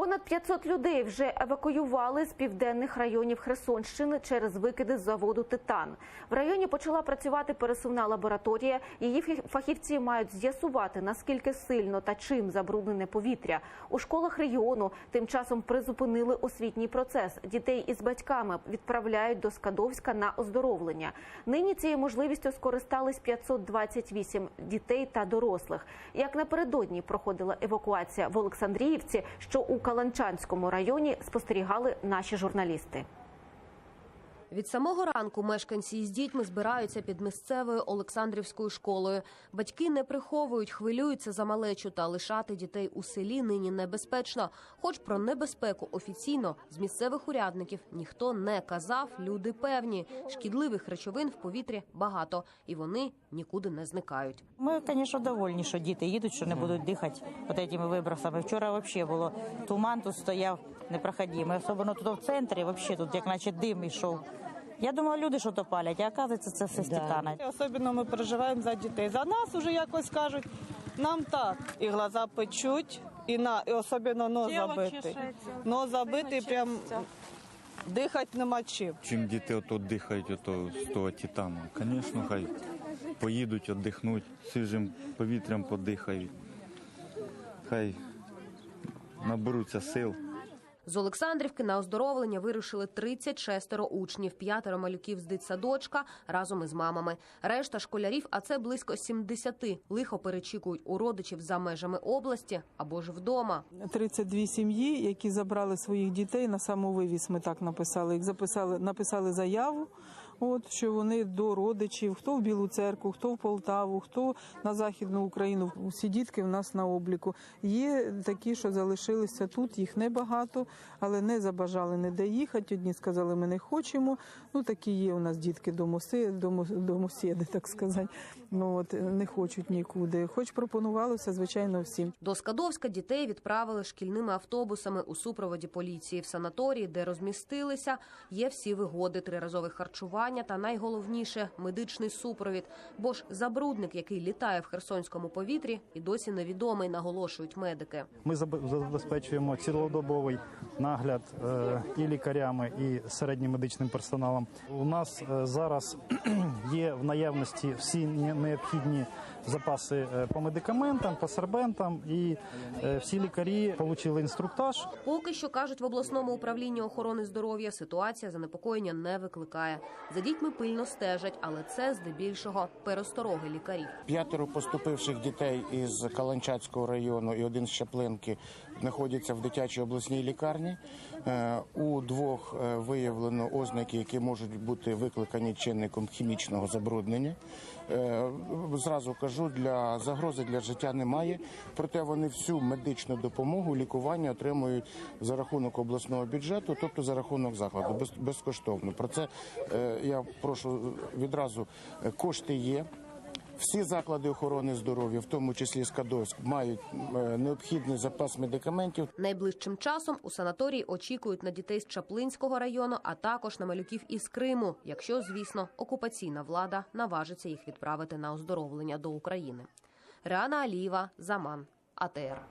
Понад 500 людей вже евакуювали з південних районів Херсонщини через викиди з заводу «Титан». В районі почала працювати пересувна лабораторія. Її фахівці мають з'ясувати, наскільки сильно та чим забруднене повітря. У школах регіону тим часом призупинили освітній процес. Дітей із батьками відправляють до Скадовська на оздоровлення. Нині цією можливістю скористались 528 дітей та дорослих. Як напередодні проходила евакуація в Олександріївці, що у Каланчанському районі, спостерігали наші журналісти. Від самого ранку мешканці із дітьми збираються під місцевою Олександрівською школою. Батьки не приховують, хвилюються за малечу, та лишати дітей у селі нині небезпечно. Хоч про небезпеку офіційно з місцевих урядників ніхто не казав, люди певні. Шкідливих речовин в повітрі багато, і вони нікуди не зникають. Ми, звісно, довольні, що діти їдуть, що не будуть дихати цими вибросами. Вчора взагалі було туман, тут стояв непроходимий. Особливо тут в центрі, взагалі тут як наче дим йшов. Я думала, люди щось палять, а оказується, це все з титана. Особливо ми переживаємо за дітей. За нас вже якось кажуть, нам так і глаза печуть, і особливо нос забитий. Нос забитий, прям дихати нема чим. Чим діти ото дихають з того титану, звісно, хай поїдуть, віддихнуть, свіжим повітрям подихають, хай наберуться сил. З Олександрівки на оздоровлення вирушили 36 учнів, 5 малюків з дитсадочка разом із мамами. Решта школярів, а це близько 70, лихо перечікують у родичів за межами області або ж вдома. 32 сім'ї, які забрали своїх дітей на самовивіз, ми так написали. Їх написали заяву, що вони до родичів, хто в Білу Церкву, хто в Полтаву, хто на Західну Україну. Усі дітки в нас на обліку. Є такі, що залишилися тут, їх небагато, але не забажали ніде їхати. Одні сказали, ми не хочемо. Такі є у нас дітки домосіди, так сказати. Не хочуть нікуди. Хоч пропонувалося, звичайно, всім. До Скадовська дітей відправили шкільними автобусами у супроводі поліції. В санаторії, де розмістилися, є всі вигоди, триразове харчування та, найголовніше, медичний супровід. Бо ж забрудник, який літає в херсонському повітрі, і досі невідомий, наголошують медики. Ми забезпечуємо цілодобовий нагляд і лікарями, і середнім медичним персоналом. У нас зараз є в наявності всі необхідні запаси по медикаментам, по сорбентам, і всі лікарі отримали інструктаж. Поки що, кажуть в обласному управлінні охорони здоров'я, ситуація занепокоєння не викликає. За дітьми пильно стежать, але це здебільшого перестороги лікарів. 5 поступивших дітей із Каланчанського району і 1 з Чаплинки знаходяться в дитячій обласній лікарні. У 2 виявлено ознаки, які можуть бути викликані чинником хімічного забруднення. Зразу кажу, для загрози для життя немає, проте вони всю медичну допомогу, лікування отримують за рахунок обласного бюджету, тобто за рахунок закладу, безкоштовно. Про це я прошу відразу, кошти є. Всі заклади охорони здоров'я, в тому числі Скадовськ, мають необхідний запас медикаментів. Найближчим часом у санаторії очікують на дітей з Чаплинського району, а також на малюків із Криму, якщо, звісно, окупаційна влада наважиться їх відправити на оздоровлення до України. Реана Алієва, Заман, АТР.